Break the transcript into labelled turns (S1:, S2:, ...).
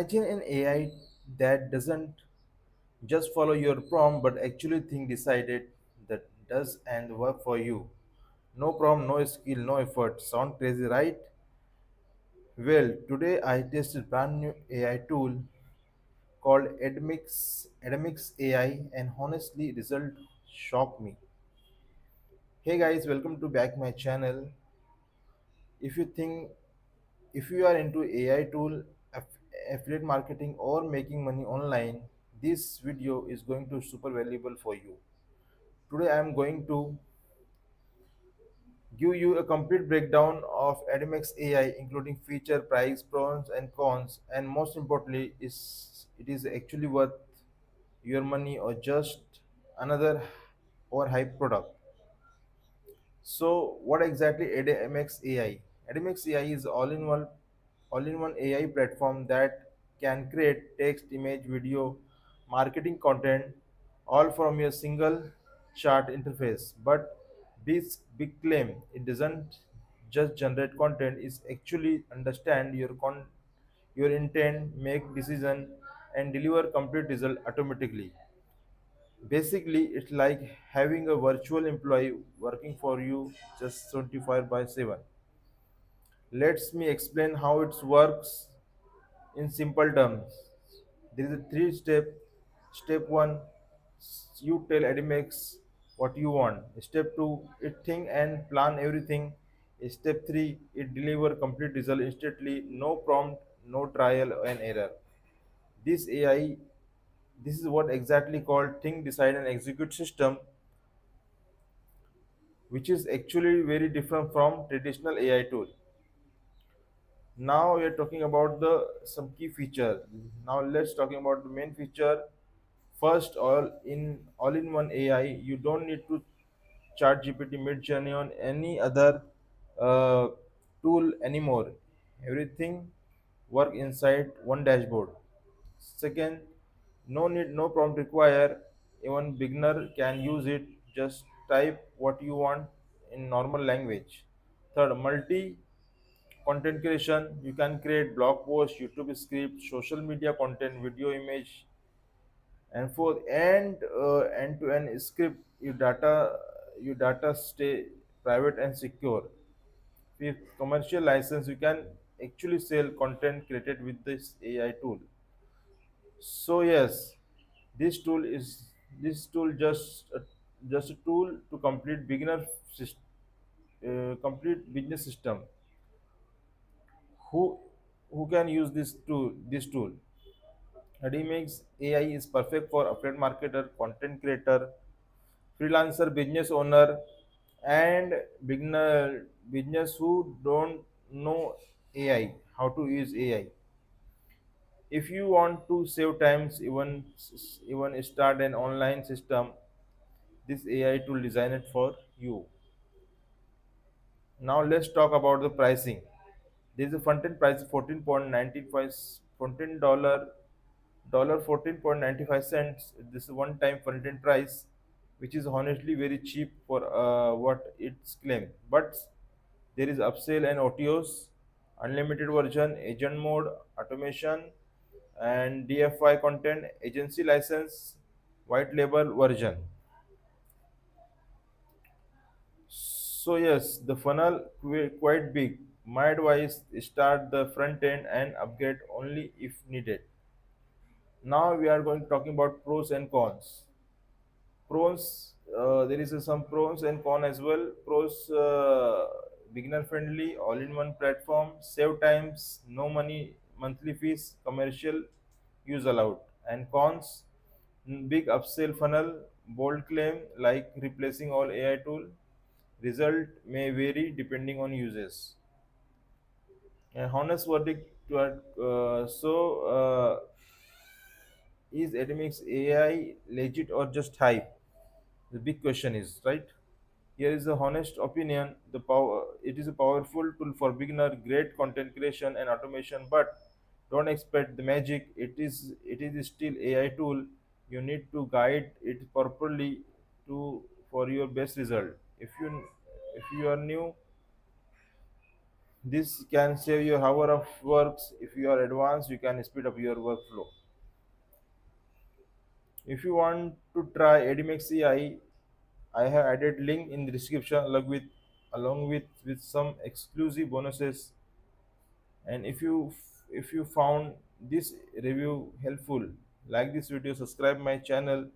S1: Imagine an AI that doesn't just follow your prompt but actually think decided that does and work for you. No prompt, no skill, no effort. Sound crazy, right? Well, today I tested brand new AI tool called Adamix AI and honestly result shocked me. Hey guys, welcome to back my channel. If you think if you are into AI tool, affiliate marketing or making money online, this video is going to super valuable for you. Today I am going to give you a complete breakdown of Adamix AI including feature, price, pros and cons, and most importantly is it is actually worth your money or just another overhyped product. So, what exactly Adamix AI? Adamix AI is all-in-one AI platform that can create text, image, video, marketing content, all from a single chart interface. But this big claim, it doesn't just generate content; it's actually understand your intent, make decision, and deliver complete result automatically. Basically, it's like having a virtual employee working for you just 24 by 7. Let me explain how it works in simple terms. There is a three step. Step 1, you tell Adimex what you want. Step 2, it think and plan everything. Step 3, it deliver complete result instantly, no prompt, no trial and error. This AI, this is what exactly called think, decide and execute system, which is actually very different from traditional AI tool. Now we are talking about the some key feature. Now let's talking about the main feature. First, all in one AI. You don't need to chat GPT, Midjourney, on any other uh, tool anymore. Everything work inside one dashboard. Second, no prompt require. Even beginner can use it. Just type what you want in normal language. Third, multi content creation. You can create blog posts, YouTube script, social media content, video, image, and fourth, end-to-end script. Your data stay private and secure. Fifth, commercial license. You can actually sell content created with this AI tool. So yes, this tool is this tool just a tool to complete business system. Who who can use this tool? Adimix AI is perfect for affiliate marketer, content creator, freelancer, business owner, and beginner business who don't know AI, how to use AI. If you want to save times, even start an online system, this AI tool designed for you. Now let's talk about the pricing. There is a front-end price of 14.95 $14 $14.95. This is one-time front-end price, which is honestly very cheap for what it's claimed. But there is upsell and OTOs, unlimited version, agent mode, automation, and DFI content, agency license, white label version. So yes, the funnel quite big. My advice: start the front end and upgrade only if needed. Now we are going to talking about pros and cons. Pros, there is some pros and cons as well. Pros, beginner friendly, all in one platform, save times, no money, monthly fees, commercial use allowed. And cons, big upsell funnel, bold claim like replacing all AI tool. Result may vary depending on users. And honest verdict to is Admix AI legit or just hype? The big question is, right? Here is a honest opinion. It is a powerful tool for beginner, great content creation and automation, but don't expect the magic. It is still AI tool. You need to guide it properly for your best result. If you are new, This can save your hour of works. If you are advanced, you can speed up your workflow. If you want to try Adamix AI, I have added link in the description along with some exclusive bonuses. And if you found this review helpful, like this video, subscribe my channel,